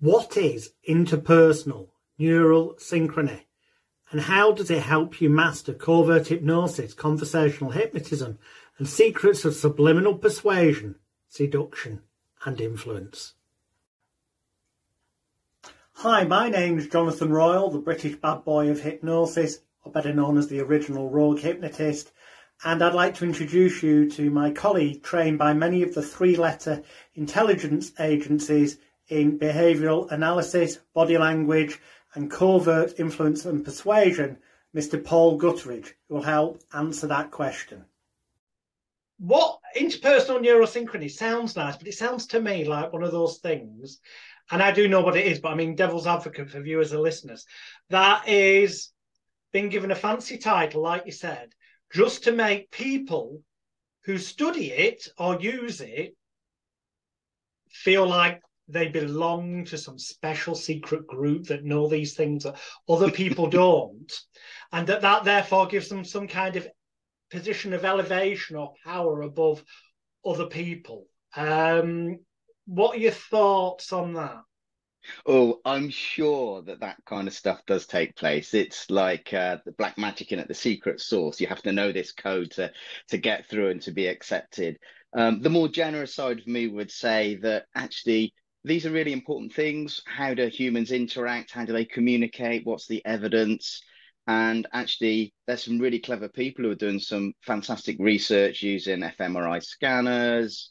What is interpersonal neural synchrony, and how does it help you master covert hypnosis, conversational hypnotism, and secrets of subliminal persuasion, seduction, and influence? Hi, my name's Jonathan Royle, the British bad boy of hypnosis, or better known as the original rogue hypnotist, and I'd like to introduce you to my colleague trained by many of the three-letter intelligence agencies in behavioural analysis, body language and covert influence and persuasion, Mr. Paul Gutteridge, who will help answer that question. What interpersonal neurosynchrony sounds nice, but it sounds to me like one of those things, and I do know what it is, but I mean devil's advocate for viewers and listeners, that is being given a fancy title, like you said, just to make people who study it or use it feel like they belong to some special secret group that know these things that other people don't, and that therefore gives them some kind of position of elevation or power above other people. What are your thoughts on that? Oh, I'm sure that kind of stuff does take place. It's like the black magic in at the secret source. You have to know this code to get through and to be accepted. The more generous side of me would say that actually these are really important things. How do humans interact? How do they communicate? What's the evidence? And actually, there's some really clever people who are doing some fantastic research using fMRI scanners,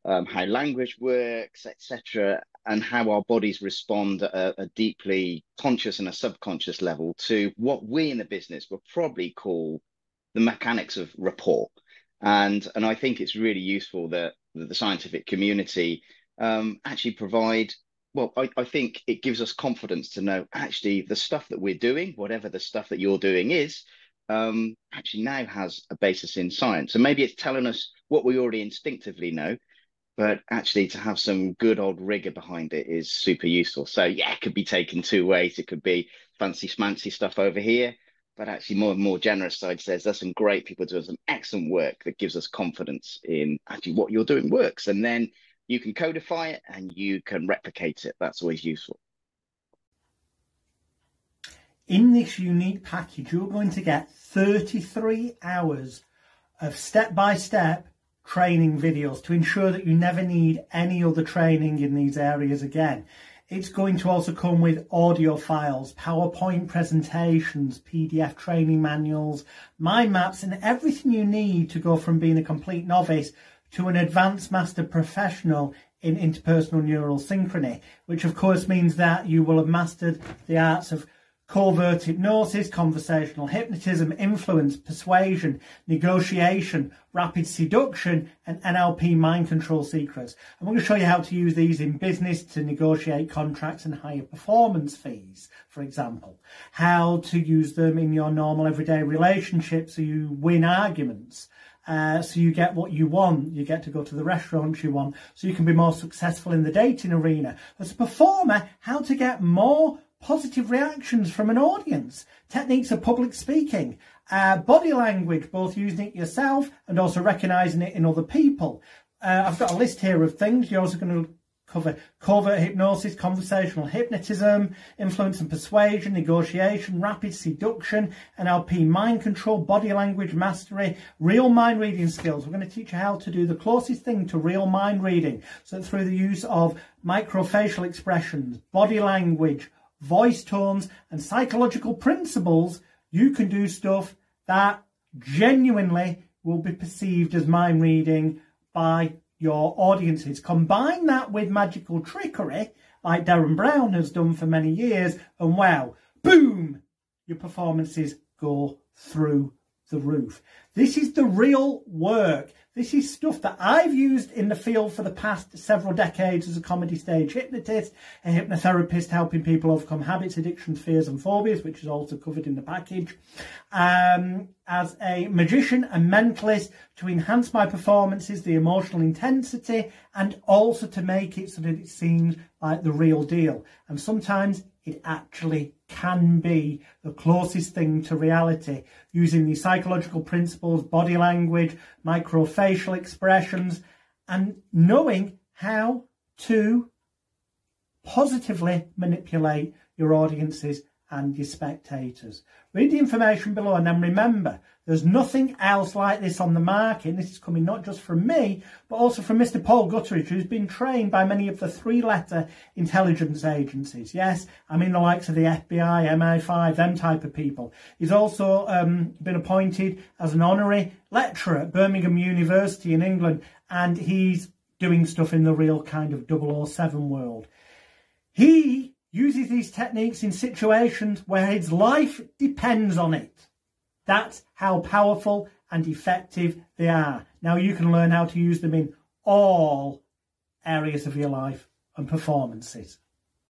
how language works, etc., and how our bodies respond at a deeply conscious and a subconscious level to what we in the business would probably call the mechanics of rapport. And I think it's really useful that the scientific community actually provide, well, I think it gives us confidence to know actually the stuff that we're doing, whatever the stuff that you're doing is, actually now has a basis in science. And maybe it's telling us what we already instinctively know, but actually to have some good old rigor behind it is super useful. So yeah, it could be taken two ways. It could be fancy schmancy stuff over here, but actually more generous side says there's some great people doing some excellent work that gives us confidence in actually what you're doing works. And then you can codify it and you can replicate it. That's always useful. In this unique package, you're going to get 33 hours of step-by-step training videos to ensure that you never need any other training in these areas again. It's going to also come with audio files, PowerPoint presentations, PDF training manuals, mind maps, and everything you need to go from being a complete novice to an advanced master professional in interpersonal neural synchrony, which of course means that you will have mastered the arts of covert hypnosis, conversational hypnotism, influence, persuasion, negotiation, rapid seduction, and NLP mind control secrets. I'm going to show you how to use these in business to negotiate contracts and higher performance fees, for example. How to use them in your normal everyday relationships so you win arguments. So you get what you want, you get to go to the restaurants you want, so you can be more successful in the dating arena. As a performer, how to get more positive reactions from an audience, techniques of public speaking, body language, both using it yourself and also recognising it in other people. I've got a list here of things. You're also going to cover covert hypnosis, conversational hypnotism, influence and persuasion, negotiation, rapid seduction, NLP mind control, body language mastery, real mind reading skills. We're going to teach you how to do the closest thing to real mind reading. So through the use of microfacial expressions, body language, voice tones and psychological principles, you can do stuff that genuinely will be perceived as mind reading by your audiences. Combine that with magical trickery like Darren Brown has done for many years, and wow, boom, your performances go through the roof. This is the real work. This is stuff that I've used in the field for the past several decades as a comedy stage hypnotist, a hypnotherapist helping people overcome habits, addictions, fears and phobias, which is also covered in the package, as a magician and mentalist to enhance my performances, the emotional intensity, and also to make it so that it seems like the real deal. And sometimes it actually can be the closest thing to reality, using these psychological principles, body language, microfacial expressions, and knowing how to positively manipulate your audiences and your spectators. Read the information below, and then remember, there's nothing else like this on the market. And this is coming not just from me, but also from Mr. Paul Gutteridge, who's been trained by many of the three-letter intelligence agencies. Yes, I mean the likes of the FBI, MI5, them type of people. He's also been appointed as an honorary lecturer at Birmingham University in England, and he's doing stuff in the real kind of 007 world. He uses these techniques in situations where his life depends on it. That's how powerful and effective they are. Now you can learn how to use them in all areas of your life and performances.